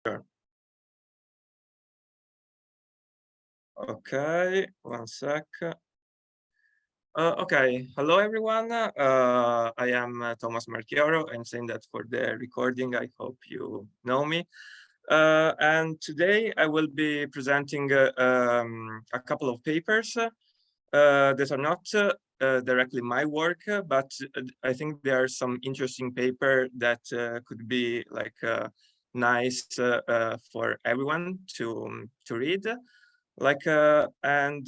Sure. Okay, one sec. Okay, hello everyone. I am Thomas Marchioro. I'm saying that for the recording. I hope you know me. And today I will be presenting a couple of papers that are not directly my work, but I think there are some interesting paper that could be like nice for everyone to read. Like um,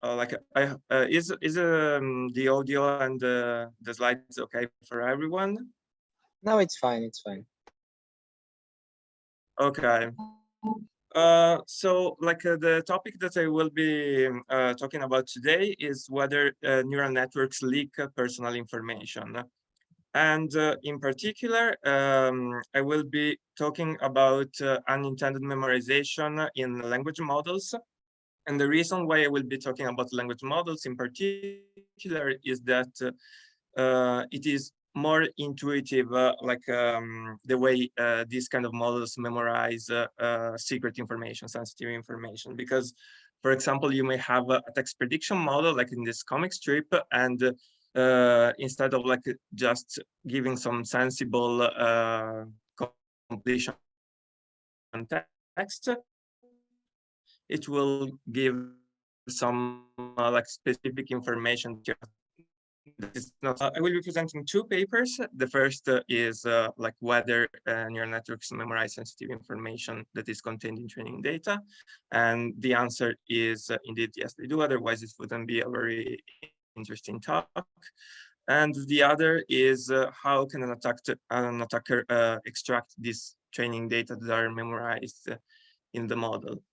like is the audio and the slides okay for everyone? No, it's fine. It's fine. Okay. So like the topic that I will be talking about today is whether neural networks leak personal information. And in particular, I will be talking about unintended memorization in language models. And the reason why I will be talking about language models in particular is that it is more intuitive, like the way these kind of models memorize secret information, sensitive information. Because, for example, you may have a text prediction model, like in this comic strip, and instead of like just giving some sensible completion text, it will give some like specific information that is not. I will be presenting two papers. The first is like whether neural networks memorize sensitive information that is contained in training data, and the answer is indeed yes, they do. Otherwise, it wouldn't be a very interesting talk. And the other is how can an attacker extract these training data that are memorized in the model.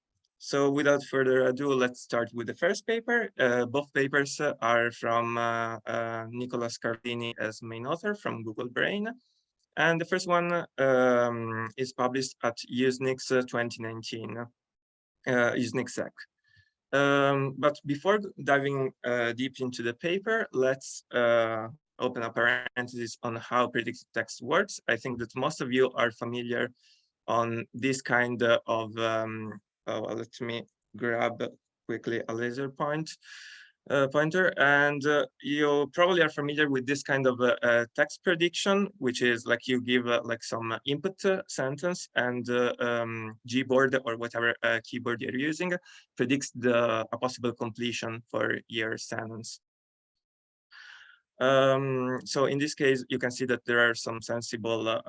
So without further ado, let's start with the first paper. Both papers are from Nicolas Carlini as main author from Google Brain. And the first one is published at Usenix 2019, Usenix-Sec. But before diving deep into the paper, let's open a parenthesis on how predictive text works. I think that most of you are familiar on this kind of, let me grab quickly a laser pointer, and you probably are familiar with this kind of text prediction, which is like you give like some input sentence, and Gboard or whatever keyboard you're using predicts a possible completion for your sentence. So in this case, you can see that there are some sensible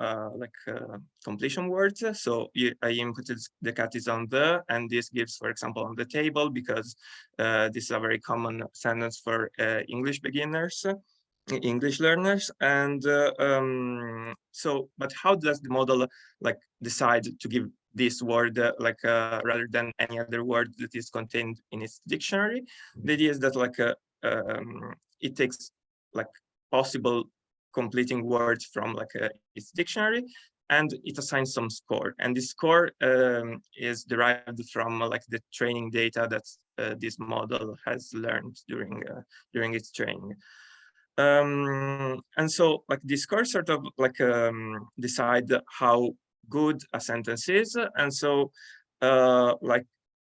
completion words. So I inputted the cat is on the, and this gives, for example, on the table, because this is a very common sentence for English beginners, English learners. And so, but how does the model like decide to give this word rather than any other word that is contained in its dictionary? The idea is that it takes like possible completing words from its dictionary, and it assigns some score, and this score is derived from like the training data that this model has learned during its training. And so like this score sort of decide how good a sentence is, and so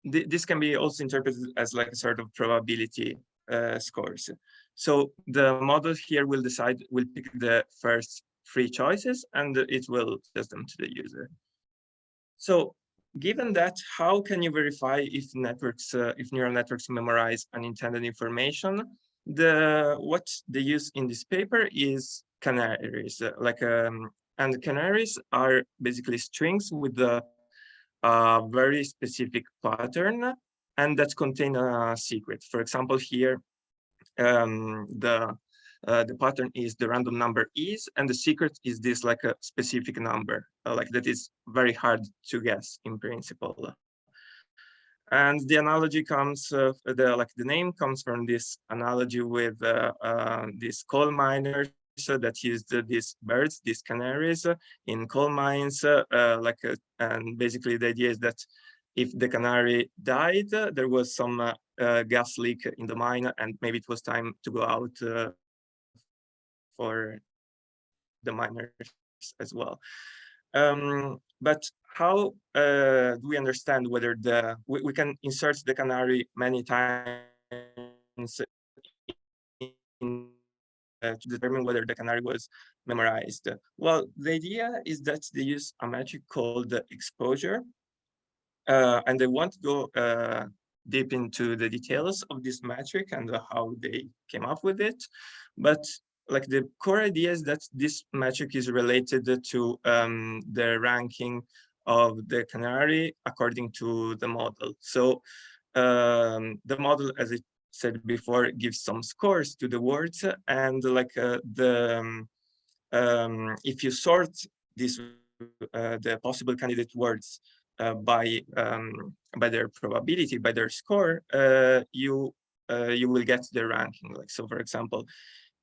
this can be also interpreted as like a sort of probability scores. So the model here will pick the first three choices, and it will test them to the user. So given that, how can you verify if neural networks memorize unintended information? What they use in this paper is canaries, and canaries are basically strings with a very specific pattern, and that contain a secret. For example, here the pattern is the random number is, and the secret is this like a specific number, like that is very hard to guess in principle. And the analogy comes, the name comes from this analogy with these coal miners that used these birds, these canaries, in coal mines. And basically the idea is that if the canary died, there was some gas leak in the mine, and maybe it was time to go out for the miners as well. But how do we understand whether we can insert the canary many times to determine whether the canary was memorized? Well, the idea is that they use a metric called exposure, and I won't go deep into the details of this metric and how they came up with it, but like the core idea is that this metric is related to the ranking of the canary according to the model. So the model, as I said before, gives some scores to the words, and like if you sort this the possible candidate words by their probability, by their score, you will get the ranking. Like, so for example,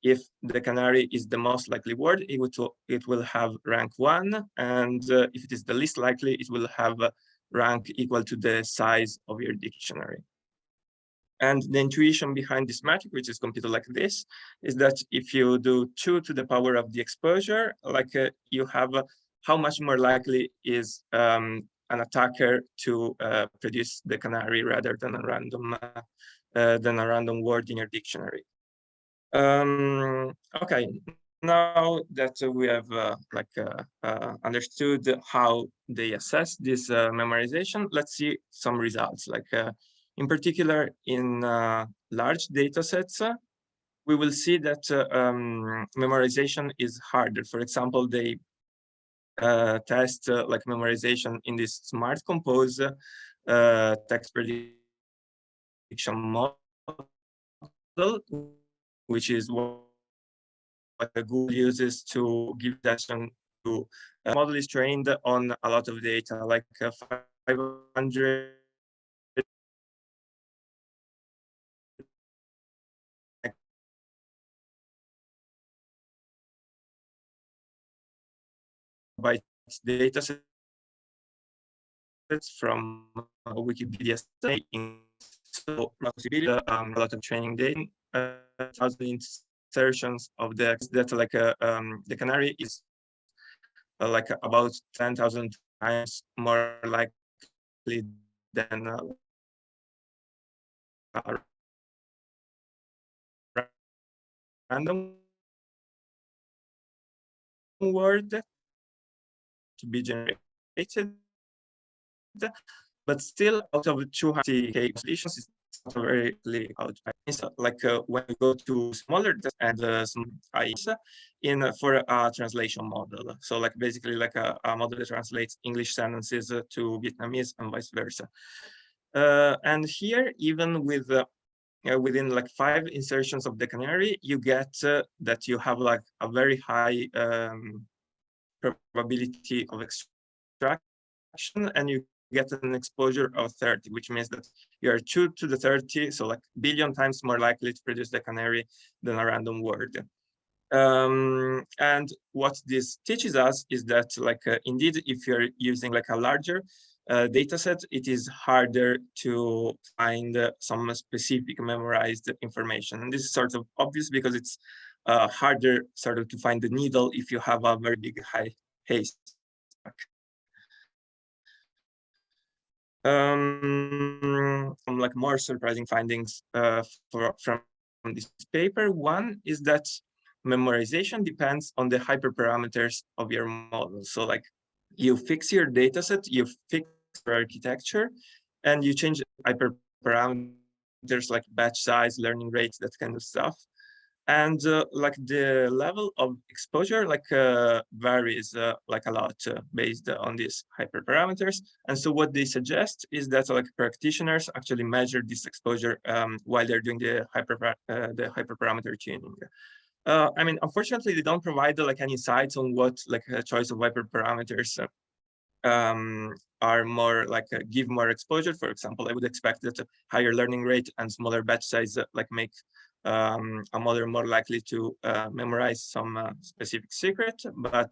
if the canary is the most likely word, it will have rank 1, and if it is the least likely, it will have a rank equal to the size of your dictionary. And the intuition behind this metric, which is computed like this, is that if you do 2 to the power of the exposure, like you have how much more likely is an attacker to produce the canary rather than a random word in your dictionary. Okay, now that we have understood how they assess this memorization, let's see some results. Like in particular, in large data sets, we will see that memorization is harder. For example, they test like memorization in this smart compose text prediction model, which is what Google uses to give attention to. The model is trained on a lot of data, like 500 bytes data sets from Wikipedia. So a lot of training data, 1,000 insertions of the data, like the canary is like about 10,000 times more likely than a random word to be generated, but still out of 200K solutions, it's not very out. So like when you go to smaller and some IEs in for a translation model. So like basically like a model that translates English sentences to Vietnamese and vice versa. And here, even with within like 5 insertions of the canary, you get that you have like a very high probability of extraction, and you get an exposure of 30, which means that you are 2 to the 30, so like billion times more likely to produce the canary than a random word. And what this teaches us is that like indeed, if you're using like a larger data set, it is harder to find some specific memorized information. And this is sort of obvious because it's harder sort of to find the needle if you have a very big haystack. Some like more surprising findings from this paper. One is that memorization depends on the hyperparameters of your model. So like you fix your data set, you fix your architecture, and you change hyperparameters like batch size, learning rates, that kind of stuff. And like the level of exposure like varies like a lot based on these hyperparameters. And so what they suggest is that like practitioners actually measure this exposure while they're doing the hyperparameter tuning. I mean, unfortunately, they don't provide like any insights on what like a choice of hyperparameters are more like give more exposure. For example, I would expect that a higher learning rate and smaller batch size like make a model more likely to memorize some specific secret, but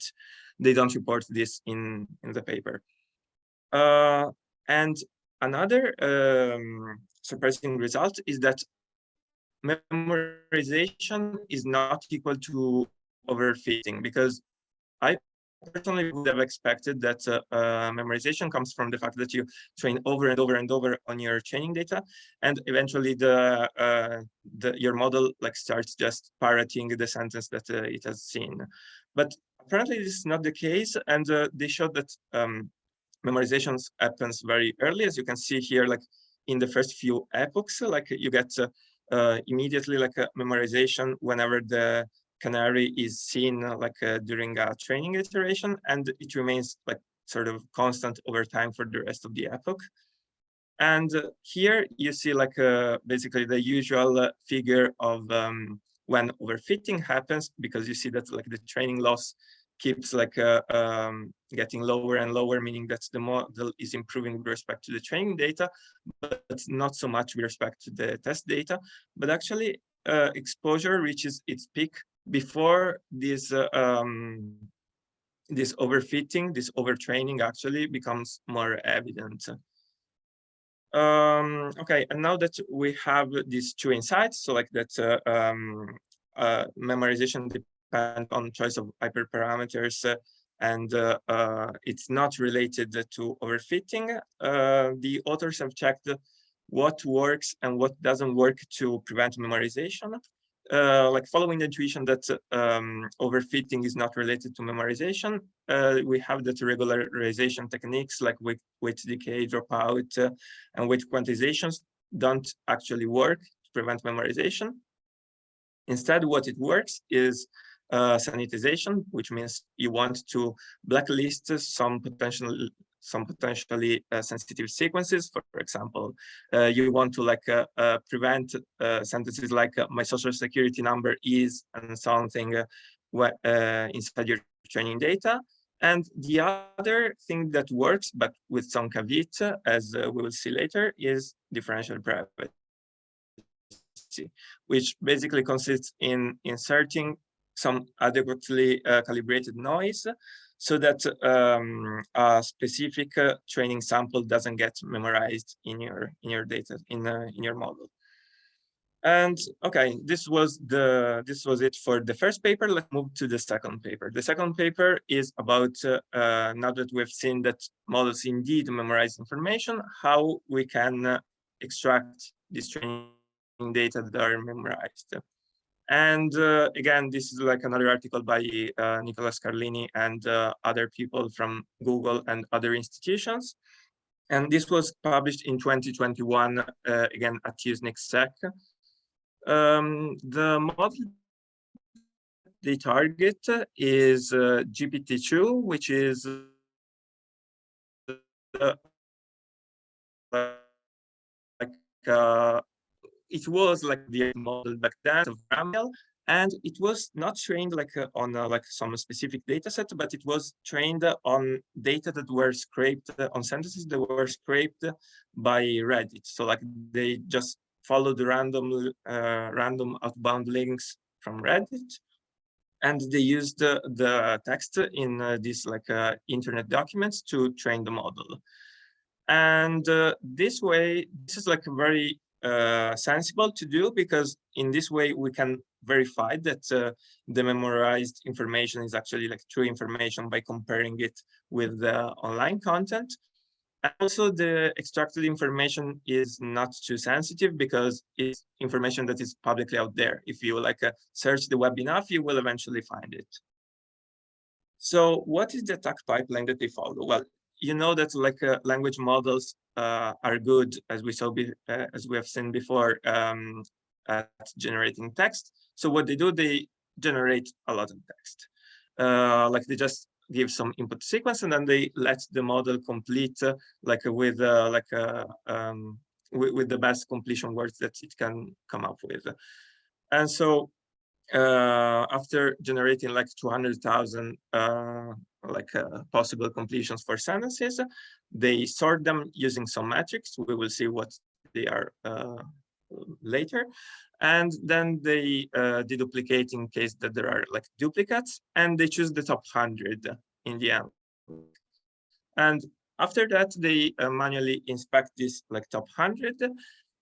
they don't report this in the paper. And another surprising result is that memorization is not equal to overfitting, because personally would have expected that memorization comes from the fact that you train over and over and over on your training data, and eventually your model like starts just parroting the sentence that it has seen. But apparently this is not the case, and they showed that memorization happens very early, as you can see here, like in the first few epochs, like you get immediately like a memorization whenever the canary is seen during a training iteration, and it remains like sort of constant over time for the rest of the epoch. And here you see like basically the usual figure of when overfitting happens, because you see that like the training loss keeps like getting lower and lower, meaning that the model is improving with respect to the training data, but not so much with respect to the test data. But actually exposure reaches its peak before this this overfitting, this overtraining actually becomes more evident. Okay, and now that we have these two insights, so like that memorization depends on choice of hyperparameters and it's not related to overfitting, the authors have checked what works and what doesn't work to prevent memorization. Like following the intuition that overfitting is not related to memorization, we have that regularization techniques like weight decay, dropout, and weight quantizations don't actually work to prevent memorization. Instead, what it works is sanitization, which means you want to blacklist some potentially sensitive sequences. For example, you want to prevent sentences like my social security number is and something inside your training data. And the other thing that works, but with some caveat, as we will see later, is differential privacy, which basically consists in inserting some adequately calibrated noise so that a specific training sample doesn't get memorized in your data in your model. And okay, this was it for the first paper. Let's move to the second paper. The second paper is about now that we've seen that models indeed memorize information, how we can extract this training data that are memorized. And again, this is like another article by Nicola Scarlini and other people from Google and other institutions. And this was published in 2021, again, at Usenix-Sec. The model they target is GPT-2, which is it was like the model back then of RAML, and it was not trained on some specific data set, but it was trained on data that were scraped on sentences that were scraped by Reddit. So like they just followed the random outbound links from Reddit, and they used the text in these internet documents to train the model. And this way, this is like very sensible to do, because in this way we can verify that the memorized information is actually like true information by comparing it with the online content. And also the extracted information is not too sensitive because it's information that is publicly out there. If you search the web enough, you will eventually find it. So what is the attack pipeline that they follow? Well, you know that language models are good, as we have seen before, at generating text. So what they do, they generate a lot of text. They just give some input sequence, and then they let the model complete with the best completion words that it can come up with. And so after generating 200,000 possible completions for sentences, they sort them using some metrics. We will see what they are later. And then they deduplicate in case that there are duplicates, and they choose the top 100 in the end. And after that, they manually inspect this top 100,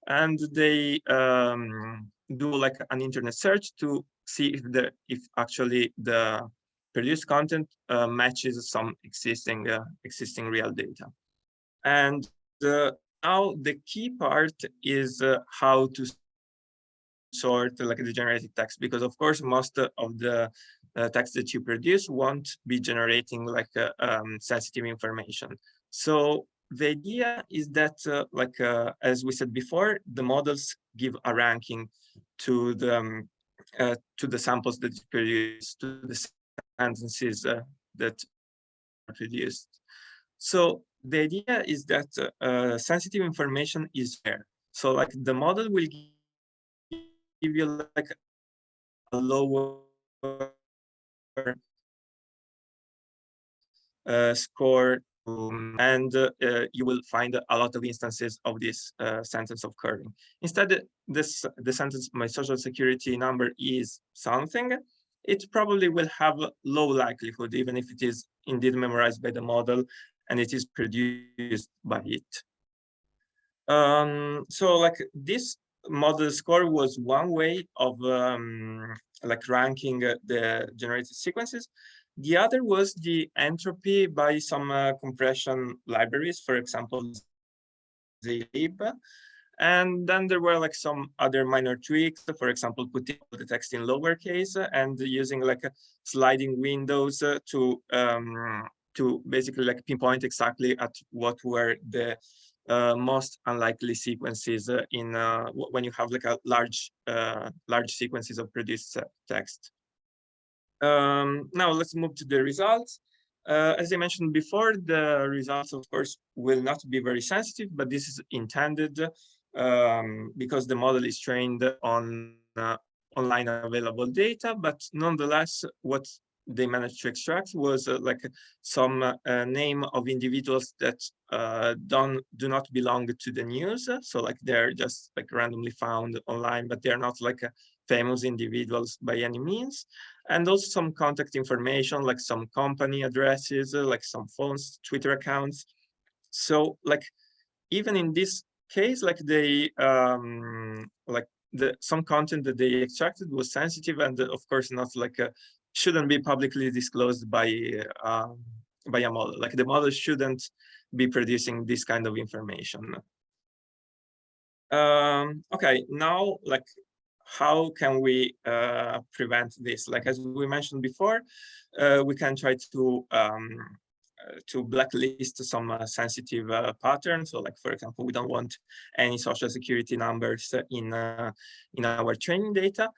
and they do an internet search to see if actually the produced content matches some existing real data. And now the key part is how to sort like the generated text, because of course most of the text that you produce won't be generating like sensitive information. So the idea is that as we said before, the models give a ranking to the samples that you produce, to the sentences that are produced. So the idea is that sensitive information is there. So like the model will give you like a lower score, and you will find a lot of instances of this sentence occurring. Instead, the sentence, my social security number is something, it probably will have low likelihood, even if it is indeed memorized by the model and it is produced by it. So like this model score was one way of like ranking the generated sequences. The other was the entropy by some compression libraries, for example, zlib. And then there were like some other minor tweaks, for example, putting the text in lowercase and using like sliding windows to basically like pinpoint exactly at what were the most unlikely sequences when you have like a large sequences of produced text. Now let's move to the results. As I mentioned before, the results, of course, will not be very sensitive, but this is intended because the model is trained on online available data. But nonetheless, what they managed to extract was like some name of individuals that do not belong to the news. So like they're just like randomly found online, but they're not like famous individuals by any means. And also some contact information, like some company addresses, like some phones, Twitter accounts. So like even in this case, like they some content that they extracted was sensitive, and of course not like shouldn't be publicly disclosed by a model. Like the model shouldn't be producing this kind of information. Okay, now like how can we prevent this? Like as we mentioned before, we can try to blacklist some sensitive patterns. So like, for example, we don't want any social security numbers in our training data.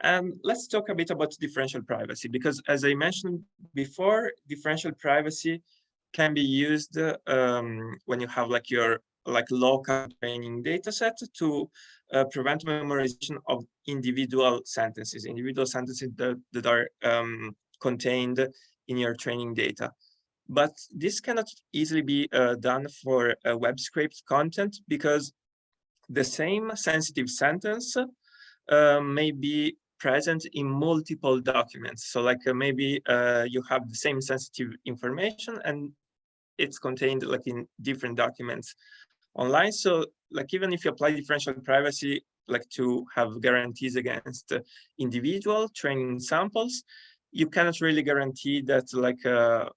And let's talk a bit about differential privacy, because as I mentioned before, differential privacy can be used when you have like your local training data set to prevent memorization of individual sentences that are contained in your training data. But this cannot easily be done for web scraped content, because the same sensitive sentence may be present in multiple documents. So like maybe you have the same sensitive information and it's contained like in different documents online. So like even if you apply differential privacy like to have guarantees against individual training samples, you cannot really guarantee that like a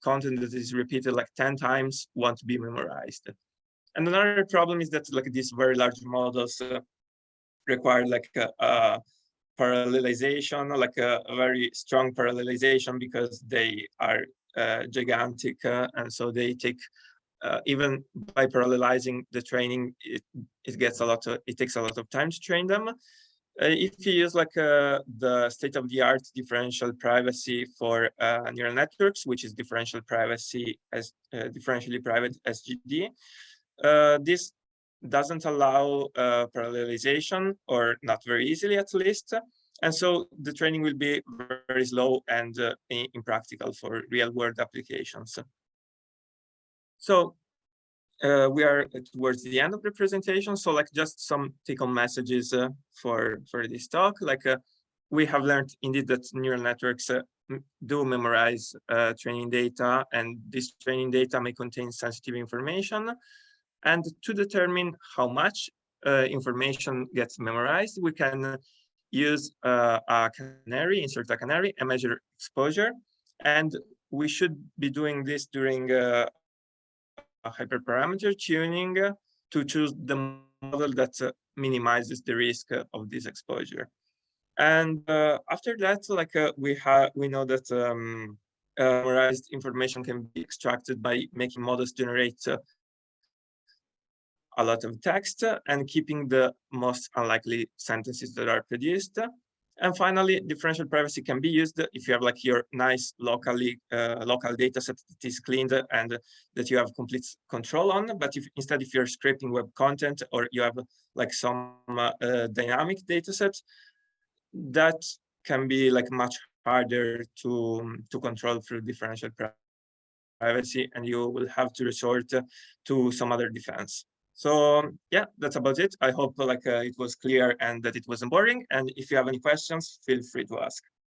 content that is repeated like 10 times won't be memorized. And another problem is that like these very large models require like a parallelization, like a very strong parallelization, because they are gigantic, and so they take even by parallelizing the training, it takes a lot of time to train them. If you use like the state-of-the-art differential privacy for neural networks, which is differentially private SGD, this doesn't allow parallelization, or not very easily at least. And so the training will be very slow and impractical for real-world applications. So we are towards the end of the presentation. So like just some take-home messages for this talk. Like we have learned indeed that neural networks do memorize training data, and this training data may contain sensitive information. And to determine how much information gets memorized, we can use a canary, insert a canary, and measure exposure. And we should be doing this during a hyperparameter tuning to choose the model that minimizes the risk of this exposure. And after that, like we know that summarized information can be extracted by making models generate a lot of text and keeping the most unlikely sentences that are produced. And finally, differential privacy can be used if you have like your nice local data set that is cleaned and that you have complete control on. But if you're scraping web content or you have like some dynamic data set, that can be like much harder to control through differential privacy, and you will have to resort to some other defense. So yeah, that's about it. I hope like it was clear and that it wasn't boring. And if you have any questions, feel free to ask.